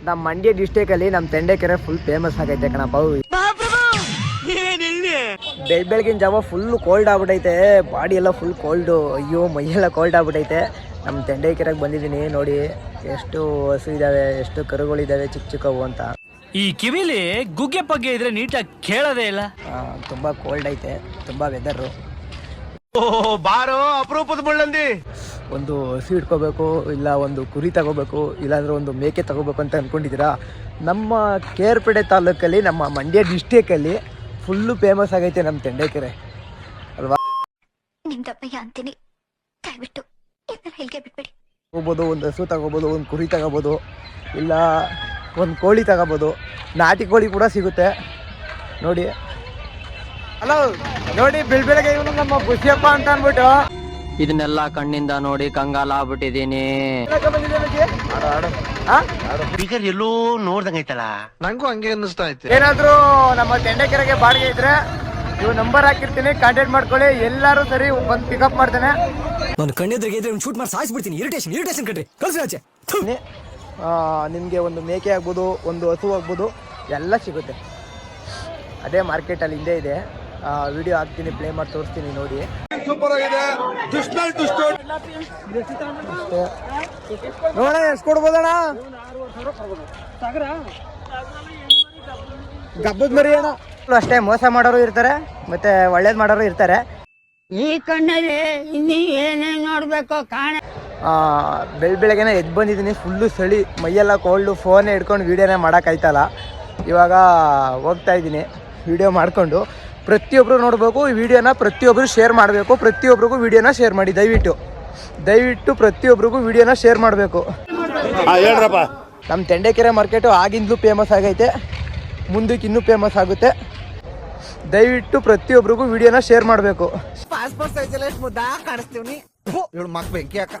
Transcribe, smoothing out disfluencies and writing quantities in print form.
ನಮ್ಮ ಮಂಡ್ಯ ಡಿಸ್ಟಿಕಲ್ಲಿ ನಮ್ಮ ತೆಂಡೆಕೆರೆ full famous ಆಗೈತೆ ಕಣಪ್ಪ. ಬೆಳಗಿನ ಜಾವ ಫುಲ್ಲು ಕೋಲ್ಡ್ ಆಗ್ಬಿಟ್ಟೈತೆ, ಬಾಡಿ ಎಲ್ಲ ಫುಲ್ ಕೋಲ್ಡು. ಅಯ್ಯೋ ಮೈಯೆಲ್ಲ ಕೋಲ್ಡ್ ಆಗ್ಬಿಟ್ಟೈತೆ. ನಮ್ಮ ತೆಂಡೆಕೆರೆಗೆ ಬಂದಿದ್ದೀನಿ ನೋಡಿ, ಎಷ್ಟು ಹಸು ಇದ್ದಾವೆ, ಎಷ್ಟು ಕರುಗಳಿದ್ದಾವೆ ಚಿಕ್ಕ ಚಿಕ್ಕವು ಅಂತ. ಈ ಕಿವಿಲಿ ಗುಗ್ಗೆ ಪಗ್ಗೆ ಇದ್ರೆ ನೀಟಾಗಿ ಕೇಳೋದೇ ಇಲ್ಲ. ತುಂಬ ಕೋಲ್ಡ್ ಐತೆ, ತುಂಬ ವೆದರು. ಬಾರೋ ಅಪರೂಪದ ಮುಳ್ಳಂದಿ. ಒಂದು ಹಸು ಇಟ್ಕೋಬೇಕು, ಇಲ್ಲ ಒಂದು ಕುರಿ ತಗೋಬೇಕು, ಇಲ್ಲಾಂದ್ರೆ ಒಂದು ಮೇಕೆ ತಗೋಬೇಕು ಅಂತ ಅಂದ್ಕೊಂಡಿದ್ದೀರಾ? ನಮ್ಮ ಕೇರ್ಪೇಟೆ ತಾಲೂಕಲ್ಲಿ, ನಮ್ಮ ಮಂಡ್ಯ ಡಿಸ್ಟಿಕಲ್ಲಿ ಫುಲ್ಲು ಫೇಮಸ್ ಆಗೈತೆ ನಮ್ಮ ತೆಂಡೆಕೆರೆ ಅಲ್ವಾ? ನಿಮ್ದಪ್ಪಯ್ಯ ಅಂತೀನಿ, ದಯವಿಟ್ಟು ಬಿಟ್ಬಿಡಿ. ತಗೋಬೋದು, ಒಂದು ಹಸು ತಗೋಬೋದು, ಒಂದು ಕುರಿ ತಗೋಬೋದು, ಇಲ್ಲ ಒಂದು ಕೋಳಿ ತಗೋಬೋದು. ನಾಟಿ ಕೋಳಿ ಕೂಡ ಸಿಗುತ್ತೆ ನೋಡಿ. ಹಲೋ ನೋಡಿ, ಬೆಳಗ್ಗೆ ಇವನು ನಮ್ಮ ಖುಷಿಯಪ್ಪ ಅಂತ ಅಂದ್ಬಿಟ್ಟು ಇದನ್ನೆಲ್ಲ ಕಣ್ಣಿಂದ ನೋಡಿ ಕಂಗಾಲ ಆಗ್ಬಿಟ್ಟಿದೀನಿ. ಬಿಗರ್ ಎಲ್ಲೋ ನೋಡ್ದಂಗೈತಲ್ಲ, ನಂಗೂ ಹಂಗೆ ಅನ್ನಿಸ್ತಾ ಐತೆ. ಏನಾದ್ರೂ ನಮ್ಮ ತೆಂಡೆಕೆರೆಗೆ ಬಾಡಿಗೆ ಇದ್ರೆ ಇವ್ ನಂಬರ್ ಹಾಕಿರ್ತೀನಿ, ಕಾಂಟ್ಯಾಕ್ಟ್ ಮಾಡ್ಕೊಳ್ಳಿ. ಎಲ್ಲರೂ ಸರಿ ಬಂದು ಪಿಕಪ್ ಮಾಡ್ತೇನೆ. ನಾನು ಕಣ್ಣೆದ್ರಿಗೆ ಇದ್ರೆ ಶೂಟ್ ಮಾಡಿ ಸಾಯಿಸ್ಬಿಡ್ತೀನಿ. ಇರಿಟೇಷನ್ ಕಟ್ರಿ ಕಳ್ಸಿ. ನಿಮಗೆ ಒಂದು ಮೇಕೆ ಆಗ್ಬೋದು, ಒಂದು ಹಸು ಆಗ್ಬೋದು, ಎಲ್ಲ ಸಿಗುತ್ತೆ. ಅದೇ ಮಾರ್ಕೆಟಲ್ಲಿ ಹಿಂದೆ ಇದೆ. ವಿಡಿಯೋ ಹಾಕ್ತೀನಿ, ಪ್ಲೇ ಮಾಡಿ ತೋರಿಸ್ತೀನಿ ನೋಡಿ. ಸೂಪರ್ ಆಗಿದೆ. ನೋಡೋಣ ಎಷ್ಟು ಕೊಡ್ಬೋದಣ್ಣ? ಗಬ್ಬದ ಮರಿ ಅಣ್ಣ. ಅಷ್ಟೇ ಮೋಸ ಮಾಡೋರು ಇರ್ತಾರೆ, ಮತ್ತೆ ಒಳ್ಳೇದು ಮಾಡೋರು ಇರ್ತಾರೆ. ಈ ಕಣ್ಣಲ್ಲಿ ಇನ್ನೀ ಏನೇನು ನೋಡ್ಬೇಕು ಕಾಣ. ಬೆಳಗ್ಗೆನೆ ಎದ್ದು ಬಂದಿದ್ದೀನಿ, ಫುಲ್ಲು ಚಳಿ, ಮೈಯೆಲ್ಲ ಕೋಲ್ಡು. ಫೋನೇ ಹಿಡ್ಕೊಂಡು ವೀಡಿಯೋನೇ ಮಾಡೋಕ್ಕಾಯ್ತಲ್ಲ. ಇವಾಗ ಹೋಗ್ತಾ ಇದ್ದೀನಿ ವೀಡಿಯೋ ಮಾಡಿಕೊಂಡು. ಪ್ರತಿಯೊಬ್ಬರು ನೋಡಬೇಕು ಈ ವಿಡಿಯೋನ, ಪ್ರತಿಯೊಬ್ಬರು ಶೇರ್ ಮಾಡಬೇಕು. ಪ್ರತಿಯೊಬ್ಬರಿಗೂ ವಿಡಿಯೋನ ಶೇರ್ ಮಾಡಿ ದಯವಿಟ್ಟು ಪ್ರತಿಯೊಬ್ಬರಿಗೂ ವಿಡಿಯೋನ ಶೇರ್ ಮಾಡಬೇಕು. ನಮ್ಮ ತೆಂಡೆಕೆರೆ ಮಾರ್ಕೆಟು ಆಗಿಂದಲೂ ಫೇಮಸ್ ಆಗೈತೆ, ಮುಂದಕ್ಕೆ ಇನ್ನೂ ಫೇಮಸ್ ಆಗುತ್ತೆ. ದಯವಿಟ್ಟು ಪ್ರತಿಯೊಬ್ಬರಿಗೂ ವಿಡಿಯೋನ ಶೇರ್ ಮಾಡಬೇಕು. ಪಾಸ್ಪೋರ್ಟ್ ಸೈಜಲ್ಲಿ ಎಷ್ಟು ಮುದ್ದಾ ಕಾಣಿಸ್ತೀವಿ. ಇವಳು ಮಕ್ ಬೆಂಕಿ ಹಾಕ.